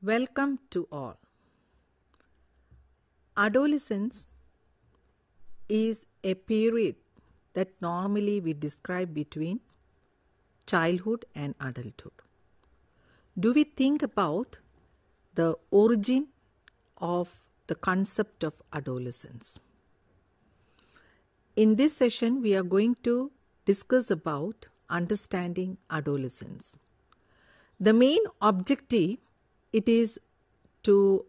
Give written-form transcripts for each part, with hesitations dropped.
Welcome to all. Adolescence is a period that normally we describe between childhood and adulthood. Do we think about the origin of the concept of adolescence? In this session, we are going to discuss about understanding adolescence. The main objective it is to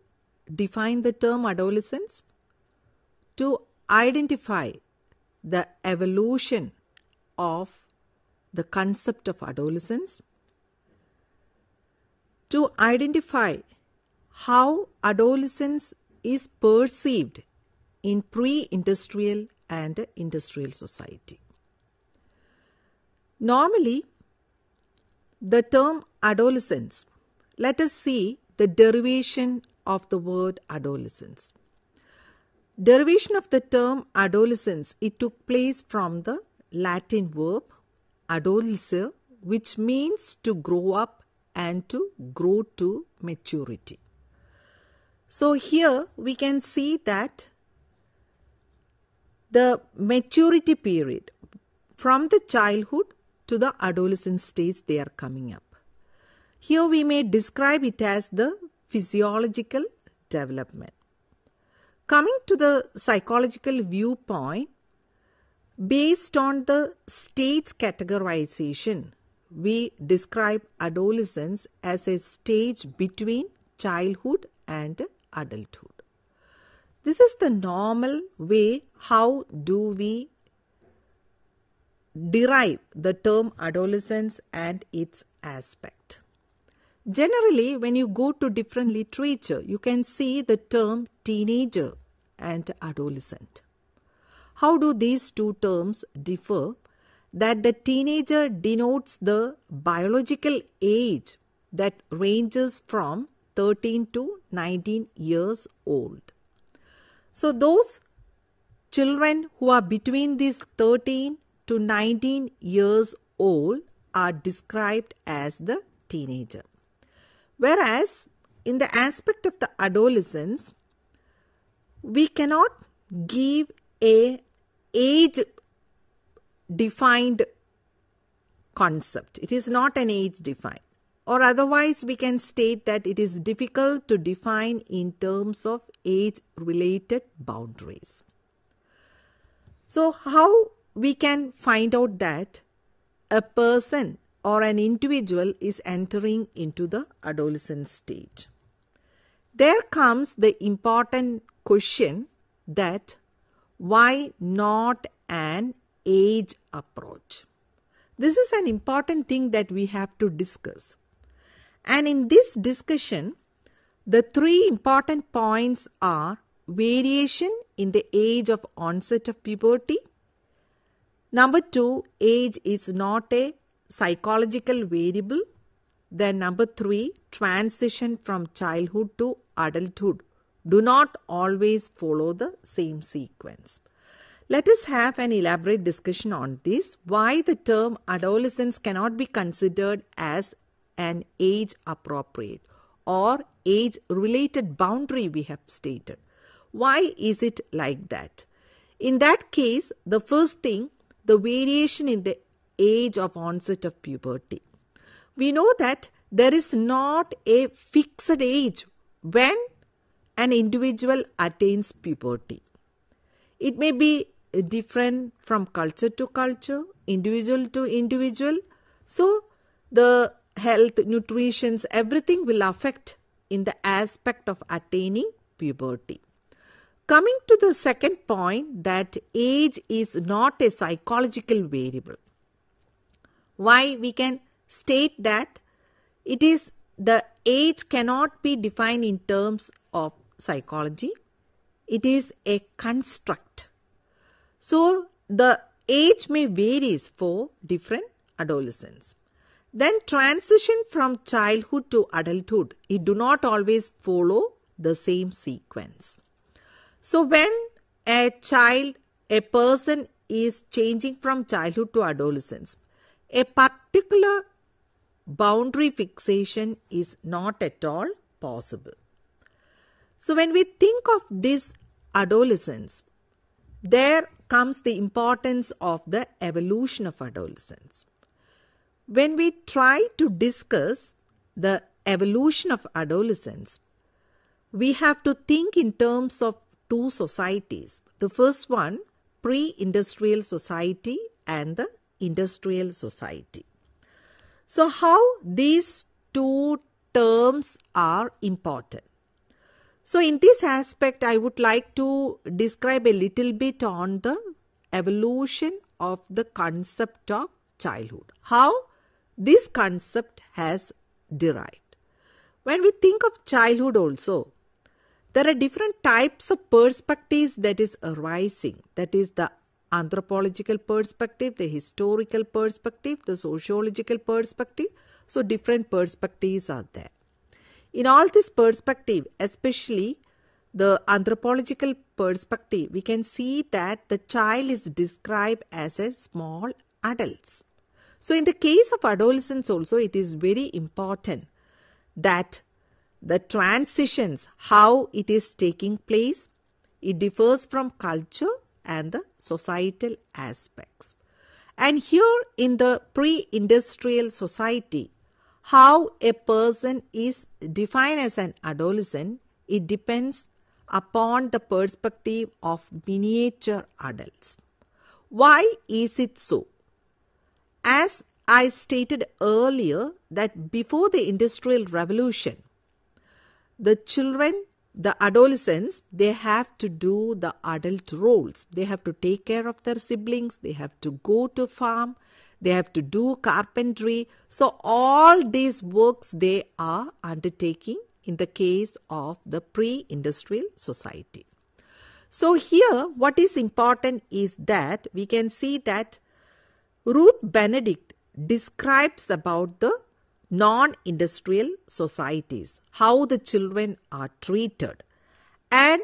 define the term adolescence, to identify the evolution of the concept of adolescence, to identify how adolescence is perceived in pre-industrial and industrial society. Normally, the term adolescence, let us see the derivation of the word adolescence. Derivation of the term adolescence, it took place from the Latin verb adolescere, which means to grow up and to grow to maturity. So here we can see that the maturity period from the childhood to the adolescent stage they are coming up. Here we may describe it as the physiological development. Coming to the psychological viewpoint, based on the stage categorization, we describe adolescence as a stage between childhood and adulthood. This is the normal way how do we derive the term adolescence and its aspect. Generally, when you go to different literature, you can see the term teenager and adolescent. How do these two terms differ? That the teenager denotes the biological age that ranges from 13 to 19 years old. So those children who are between these 13 to 19 years old are described as the teenager. Whereas in the aspect of the adolescence, we cannot give a age defined concept. It is not an age defined. Or otherwise we can state that it is difficult to define in terms of age related boundaries. So how we can find out that a person or an individual is entering into the adolescent stage? There comes the important question that why not an age approach? This is an important thing that we have to discuss. And in this discussion, the three important points are variation in the age of onset of puberty. Number two, age is not a psychological variable. Then number three, transition from childhood to adulthood do not always follow the same sequence. Let us have an elaborate discussion on this, why the term adolescence cannot be considered as an age appropriate or age related boundary we have stated. Why is it like that? In that case, the first thing, the variation in the age of onset of puberty. We know that there is not a fixed age when an individual attains puberty. It may be different from culture to culture, individual to individual. So the health, nutrition, everything will affect in the aspect of attaining puberty. Coming to the second point, that age is not a psychological variable. Why we can state that it is the age cannot be defined in terms of psychology. It is a construct. So the age may varies for different adolescents. Then transition from childhood to adulthood, it do not always follow the same sequence. So when a person is changing from childhood to adolescence, a particular boundary fixation is not at all possible. So when we think of this adolescence, there comes the importance of the evolution of adolescence. When we try to discuss the evolution of adolescence, we have to think in terms of two societies. The first one, pre-industrial society, and the industrial society. So how these two terms are important. So in this aspect, I would like to describe a little bit on the evolution of the concept of childhood. How this concept has derived. When we think of childhood also, there are different types of perspectives that is arising. That is the anthropological perspective, the historical perspective, the sociological perspective. So different perspectives are there. In all this perspective, especially the anthropological perspective, we can see that the child is described as a small adult. So in the case of adolescence also, it is very important that the transitions, how it is taking place, it differs from culture and the societal aspects. And here in the pre-industrial society, how a person is defined as an adolescent, it depends upon the perspective of miniature adults. Why is it so? As I stated earlier, that before the Industrial Revolution, the children, the adolescents, they have to do the adult roles. They have to take care of their siblings. They have to go to farm. They have to do carpentry. So all these works they are undertaking in the case of the pre-industrial society. So here what is important is that we can see that Ruth Benedict describes about the non-industrial societies, how the children are treated. And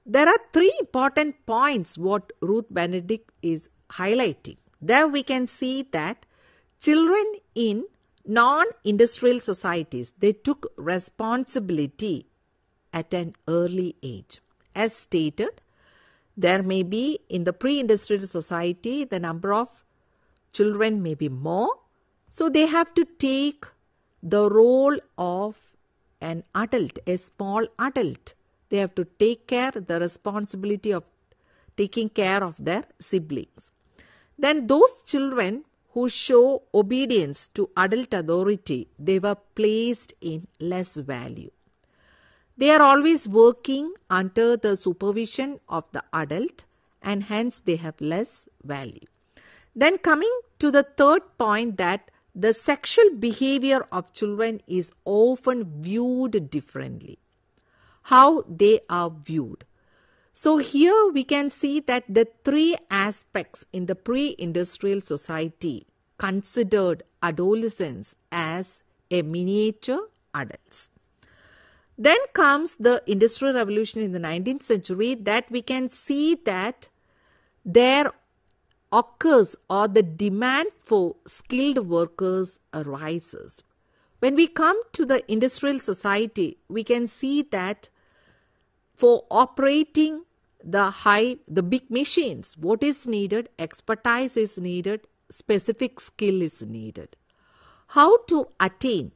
there are three important points what Ruth Benedict is highlighting. There we can see that children in non-industrial societies, they took responsibility at an early age. As stated, there may be in the pre-industrial society, the number of children may be more. So they have to take the role of an adult, a small adult. They have to take care, the responsibility of taking care of their siblings. Then those children who show obedience to adult authority, they were placed in less value. They are always working under the supervision of the adult and hence they have less value. Then coming to the third point, that the sexual behavior of children is often viewed differently. How they are viewed. So here we can see that the three aspects in the pre-industrial society considered adolescents as a miniature adults. Then comes the Industrial Revolution in the 19th century, that we can see that there occurs or the demand for skilled workers arises. When we come to the industrial society, we can see that for operating the big machines, what is needed? Expertise is needed, specific skill is needed. How to attain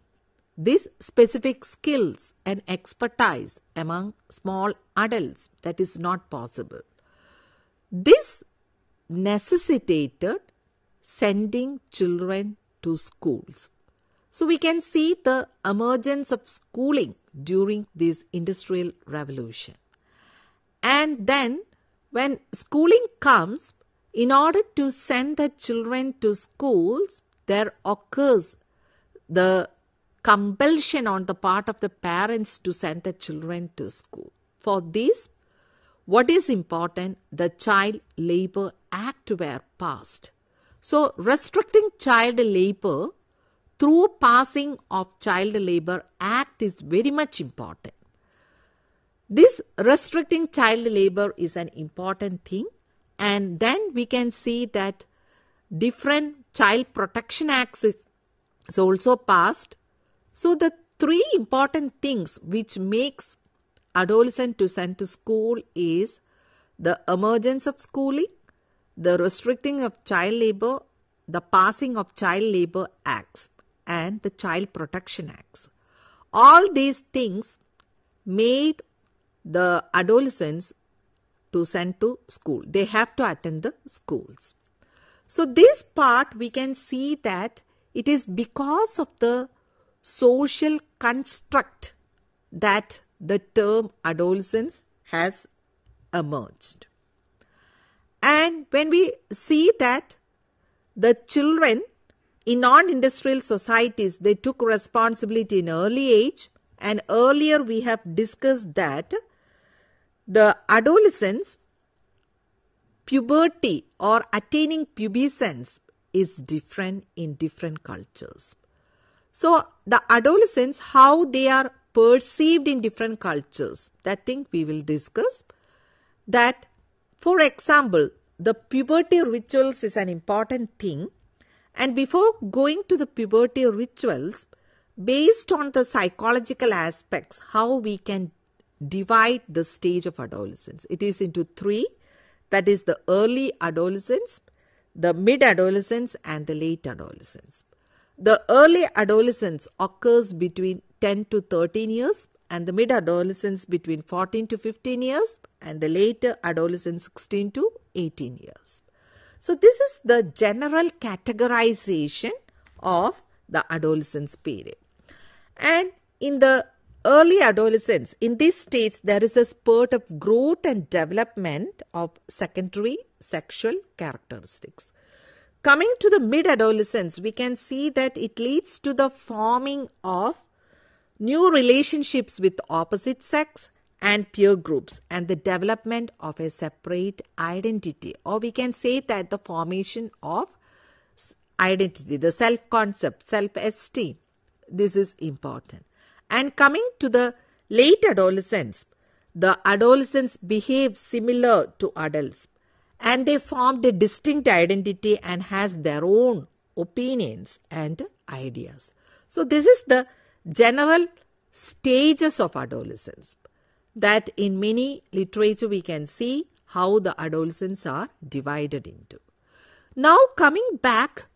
these specific skills and expertise among small adults? That is not possible. This necessitated sending children to schools. So we can see the emergence of schooling during this industrial revolution. And then when schooling comes, in order to send the children to schools, there occurs the compulsion on the part of the parents to send the children to school. For this, what is important? The Child Labor Act were passed. So restricting child labor through passing of Child Labor Act is very much important. This restricting child labor is an important thing, and then we can see that different child protection acts is also passed. So the three important things which makes adolescent to send to school is the emergence of schooling, the restricting of child labor, the passing of child labor acts, and the child protection acts. All these things made the adolescents to send to school. They have to attend the schools. So this part we can see that it is because of the social construct that the term adolescence has emerged. And when we see that the children in non-industrial societies, they took responsibility in early age, and earlier we have discussed that the adolescence, puberty or attaining pubescence is different in different cultures. So the adolescents, how they are perceived in different cultures, that thing we will discuss. That, for example, the puberty rituals is an important thing. And before going to the puberty rituals, based on the psychological aspects, how we can divide the stage of adolescence. It is into three, that is the early adolescence, the mid-adolescence, and the late adolescence. The early adolescence occurs between 10 to 13 years, and the mid-adolescence between 14 to 15 years, and the later adolescence 16 to 18 years. So this is the general categorization of the adolescence period. And in the early adolescence, in this stage, there is a spurt of growth and development of secondary sexual characteristics. Coming to the mid-adolescence, we can see that it leads to the forming of new relationships with opposite sex and peer groups, and the development of a separate identity, or we can say that the formation of identity, the self-concept, self-esteem. This is important. And coming to the late adolescence, the adolescents behave similar to adults, and they formed a distinct identity and has their own opinions and ideas. So this is the general stages of adolescence, that in many literature we can see how the adolescents are divided into. Now coming back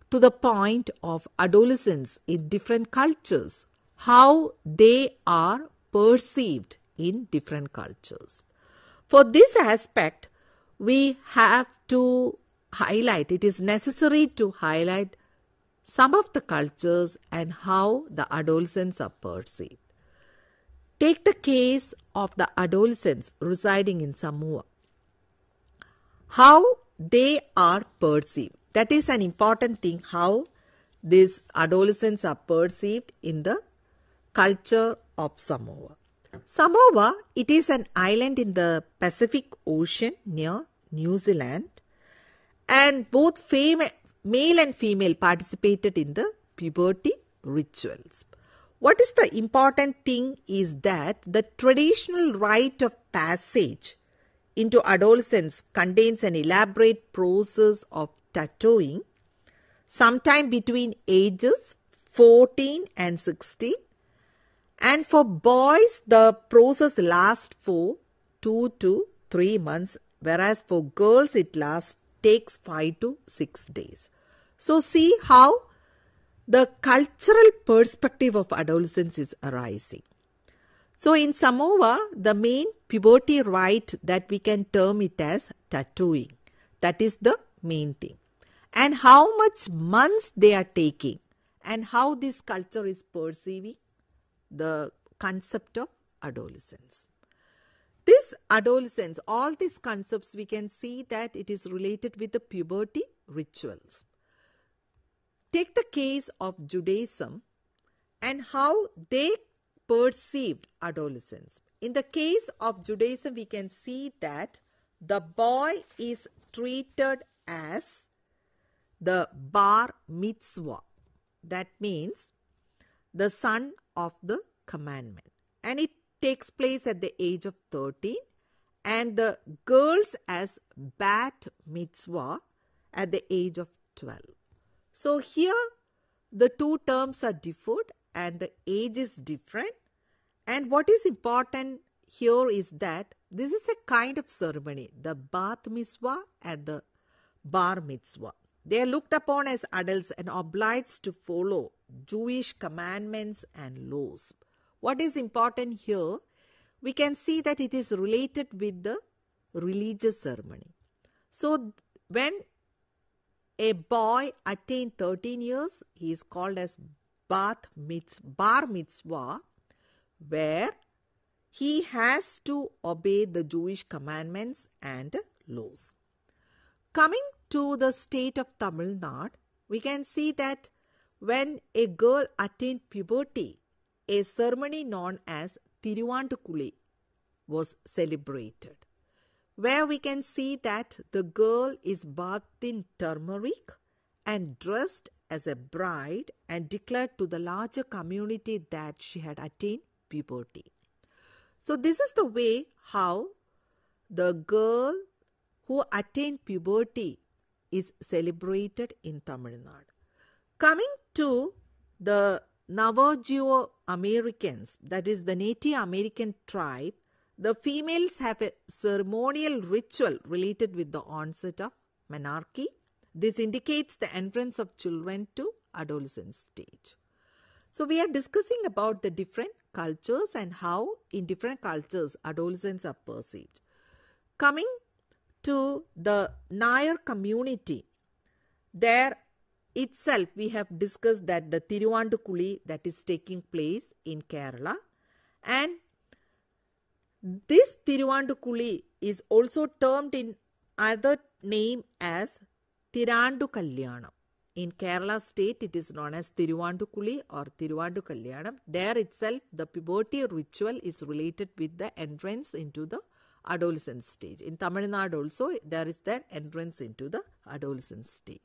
to the point of adolescence in different cultures, how they are perceived in different cultures. For this aspect, we have to highlight, it is necessary to highlight some of the cultures and how the adolescents are perceived. Take the case of the adolescents residing in Samoa. How they are perceived. That is an important thing, how these adolescents are perceived in the culture of Samoa. Samoa, it is an island in the Pacific Ocean near New Zealand, and both male and female participated in the puberty rituals. What is the important thing is that the traditional rite of passage into adolescence contains an elaborate process of tattooing, sometime between ages 14 and 16. And for boys, the process lasts for 2 to 3 months, whereas for girls, it takes 5 to 6 days. So see how the cultural perspective of adolescence is arising. So in Samoa, the main puberty rite that we can term it as tattooing. That is the main thing. And how much months they are taking, and how this culture is perceiving the concept of adolescence. This adolescence, all these concepts, we can see that it is related with the puberty rituals. Take the case of Judaism and how they perceived adolescence. In the case of Judaism, we can see that the boy is treated as the bar mitzvah. That means the son of the commandment. And it takes place at the age of 13. And the girls as bat mitzvah at the age of 12. So here the two terms are differed, and the age is different. And what is important here is that this is a kind of ceremony, the Bath Mitzvah and the Bar Mitzvah. They are looked upon as adults and obliged to follow Jewish commandments and laws. What is important here? We can see that it is related with the religious ceremony. So, when a boy attains 13 years, he is called as Bar Mitzvah, where he has to obey the Jewish commandments and laws. Coming to the state of Tamil Nadu, we can see that when a girl attained puberty, a ceremony known as Tiruvandukuli was celebrated, where we can see that the girl is bathed in turmeric and dressed as a bride and declared to the larger community that she had attained puberty. So this is the way how the girl who attained puberty is celebrated in Tamil Nadu. Coming to the Navajo Americans, that is the Native American tribe, the females have a ceremonial ritual related with the onset of menarche. This indicates the entrance of children to adolescence stage. So we are discussing about the different cultures and how in different cultures adolescents are perceived. Coming to the Nair community, there itself we have discussed that the Tiruvandukuli that is taking place in Kerala, and this Tiruvandukuli is also termed in other name as Tirandu Kalyanam. In Kerala state, it is known as Tiruvandukuli or Tiruvandu Kalyanam. There itself, the puberty ritual is related with the entrance into the adolescent stage. In Tamil Nadu also, there is that entrance into the adolescent stage.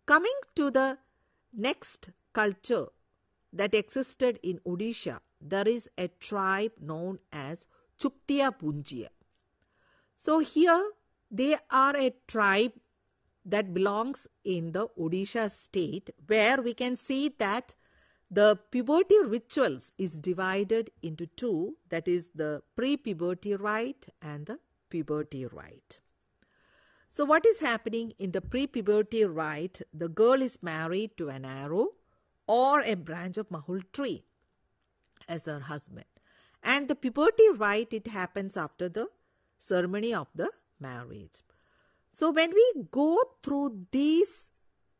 Coming to the next culture that existed in Odisha, there is a tribe known as Chuktiya Punjia. So here, they are a tribe that belongs in the Odisha state, where we can see that the puberty rituals is divided into two, that is the pre-puberty rite and the puberty rite. So what is happening in the pre-puberty rite? The girl is married to an arrow or a branch of mahul tree as her husband. And the puberty rite, it happens after the ceremony of the marriage. So when we go through this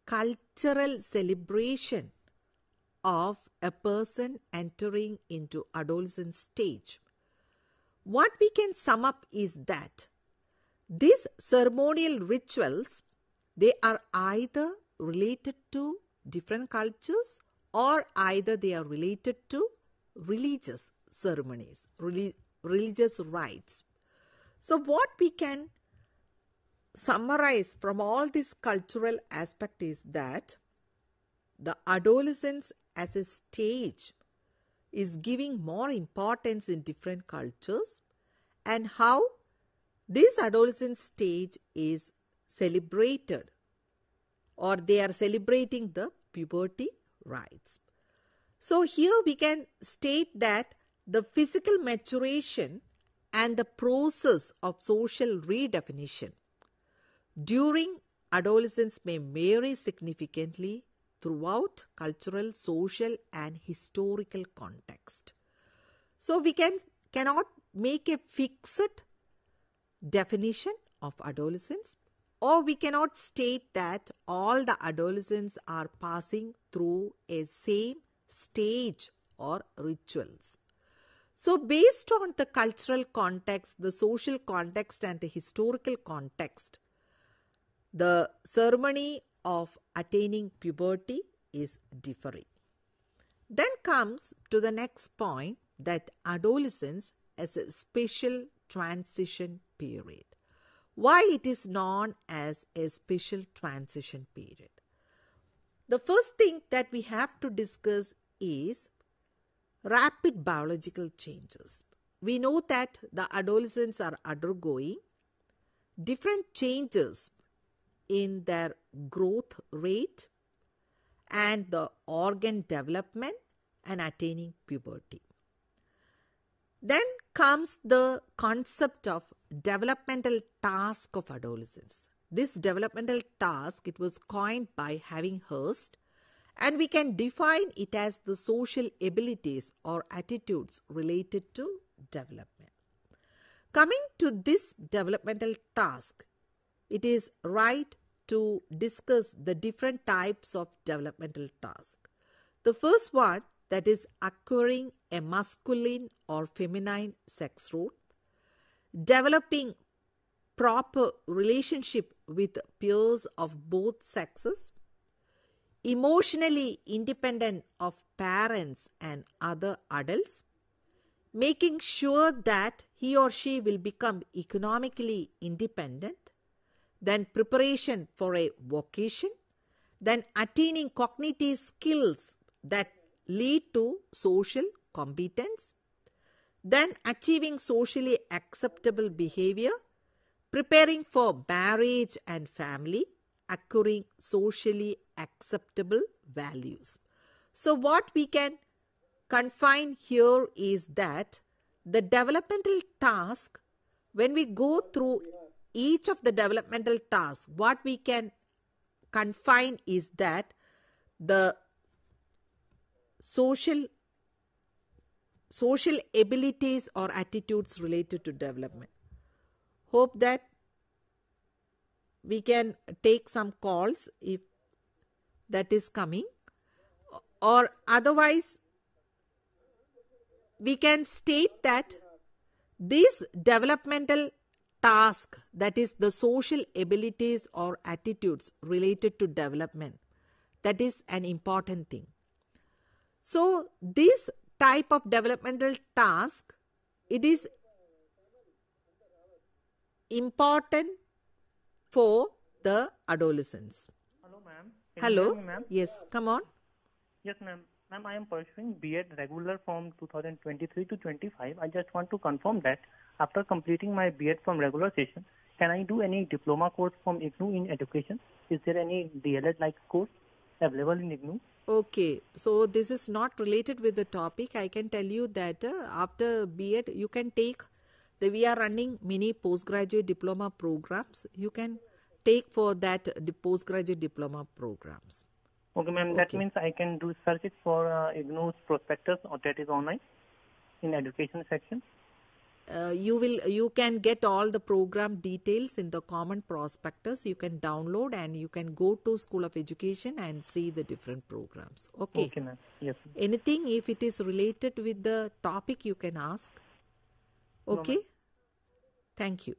cultural celebration of a person entering into adolescent stage, what we can sum up is that these ceremonial rituals, they are either related to different cultures or either they are related to religious ceremonies, religious rites. So what we can summarize from all this cultural aspect is that the adolescence as a stage is giving more importance in different cultures, and how this adolescent stage is celebrated, or they are celebrating the puberty rites. So here we can state that the physical maturation and the process of social redefinition during adolescence may vary significantly throughout cultural, social and historical context. So we cannot make a fixed definition of adolescence, or we cannot state that all the adolescents are passing through a same stage or rituals. So based on the cultural context, the social context and the historical context, the ceremony of attaining puberty is differing. Then comes to the next point, that adolescence as a special transition period. Why it is known as a special transition period? The first thing that we have to discuss is rapid biological changes. We know that the adolescents are undergoing different changes in their growth rate and the organ development and attaining puberty. Then comes the concept of developmental task of adolescence. This developmental task, it was coined by Having Hurst, and we can define it as the social abilities or attitudes related to development. Coming to this developmental task, it is right to discuss the different types of developmental tasks. The first one, that is acquiring a masculine or feminine sex role, developing proper relationship with peers of both sexes, emotionally independent of parents and other adults, making sure that he or she will become economically independent, then preparation for a vocation, then attaining cognitive skills that lead to social competence, then achieving socially acceptable behavior, preparing for marriage and family, acquiring socially acceptable values. So what we can confine here is that the developmental task, when we go through each of the developmental tasks, what we can confine is that the social abilities or attitudes related to development. Hope that we can take some calls if that is coming, or otherwise we can state that this developmental task, that is the social abilities or attitudes related to development, that is an important thing. So this type of developmental task, it is important for the adolescents. Hello, ma'am. Hello. Ma'am? Yes, come on. Yes, ma'am. Ma'am, I am pursuing B.Ed regular from 2023 to 25. I just want to confirm that after completing my B.Ed from regular session, can I do any diploma course from IGNOU in education? Is there any DLED-like course available in IGNOU? Okay, so this is not related with the topic. I can tell you that after B.Ed, you can take we are running many postgraduate diploma programs. You can take for that the postgraduate diploma programs. Okay, ma'am. That means I can do search it for IGNOU's prospectus, or that is online in education section. You can get all the program details in the common prospectus. You can download and you can go to School of Education and see the different programs. Okay. Okay, ma'am. Yes. Anything if it is related with the topic, you can ask. Okay. No, thank you.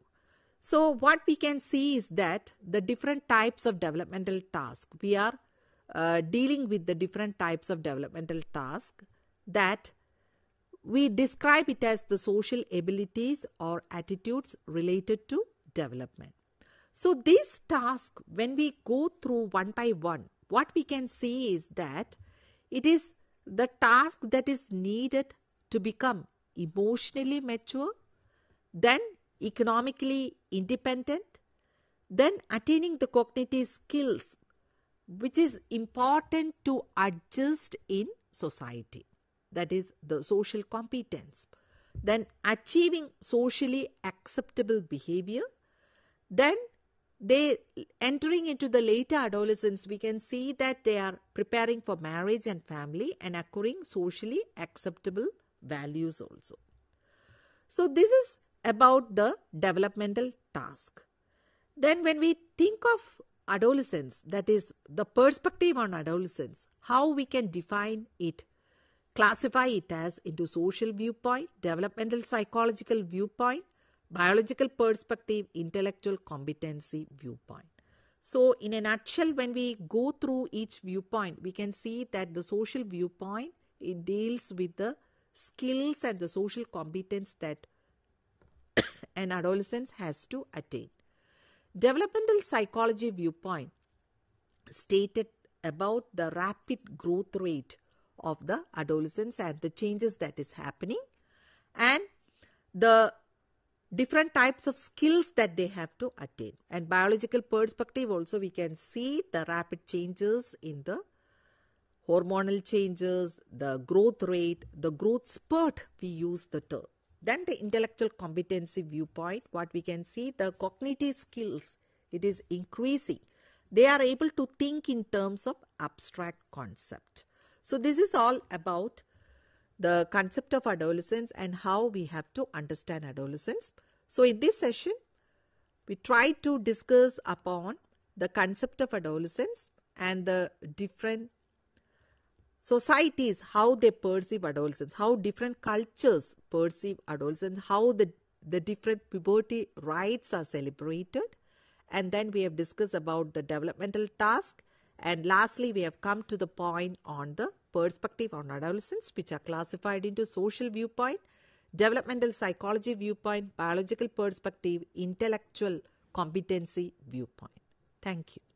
So what we can see is that the different types of developmental tasks, we are dealing with the different types of developmental tasks that we describe it as the social abilities or attitudes related to development. So this task, when we go through one by one, what we can see is that it is the task that is needed to become emotionally mature, then economically independent, then attaining the cognitive skills which is important to adjust in society, that is the social competence, then achieving socially acceptable behavior, then they entering into the later adolescence, we can see that they are preparing for marriage and family and acquiring socially acceptable values also. So this is about the developmental task. Then when we think of adolescence, that is the perspective on adolescence, how we can define it, classify it as into social viewpoint, developmental psychological viewpoint, biological perspective, intellectual competency viewpoint. So in a nutshell, when we go through each viewpoint, we can see that the social viewpoint, it deals with the skills and the social competence that an adolescent has to attain. Developmental psychology viewpoint stated about the rapid growth rate of the adolescents and the changes that is happening and the different types of skills that they have to attain. And biological perspective also, we can see the rapid changes in the hormonal changes, the growth rate, the growth spurt, we use the term. Then the intellectual competency viewpoint, what we can see, the cognitive skills, it is increasing. They are able to think in terms of abstract concept. So this is all about the concept of adolescence and how we have to understand adolescence. So in this session, we try to discuss upon the concept of adolescence and the different societies, how they perceive adolescence, how different cultures perceive adolescence, how the different puberty rites are celebrated. And then we have discussed about the developmental task. And lastly, we have come to the point on the perspective on adolescence, which are classified into social viewpoint, developmental psychology viewpoint, biological perspective, intellectual competency viewpoint. Thank you.